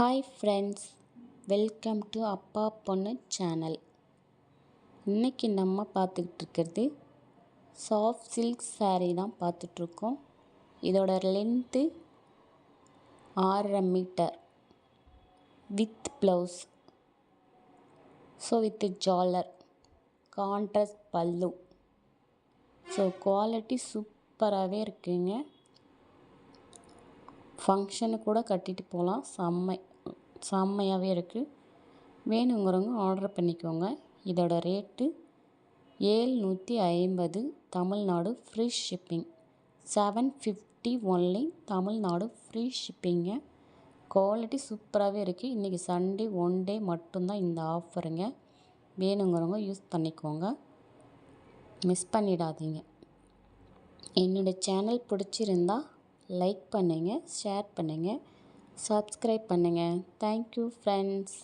Hi friends, welcome to அப்பா பொண்ணு channel. இன்றைக்கி நம்ம பார்த்துக்கிட்டு இருக்கிறது சாஃப்ட் சில்க் saree தான் பார்த்துட்ருக்கோம். இதோட length 6.5 metre with blouse. So with ஜாலர், கான்ட்ராஸ்ட் பல்லு. ஸோ குவாலிட்டி சூப்பராகவே இருக்குங்க. ஃபங்க்ஷனு கூட கட்டிட்டு போகலாம். செம்மையாகவே இருக்குது. வேணுங்கிறவங்க ஆர்டர் பண்ணிக்கோங்க. இதோட rate 750, Tamil Nadu free shipping. 750 only, Tamil Nadu free ஷிப்பிங்க. குவாலிட்டி சூப்பராகவே இருக்குது. இன்றைக்கி சண்டே ஒன் டே மட்டும்தான் இந்த ஆஃபருங்க. வேணுங்கிறவங்க யூஸ் பண்ணிக்கோங்க, மிஸ் பண்ணிடாதீங்க. என்னோடய சேனல் பிடிச்சிருந்தா லைக் பண்ணுங்கள், ஷேர் பண்ணுங்கள், சப்ஸ்கிரைப் பண்ணுங்கள். Thank you friends.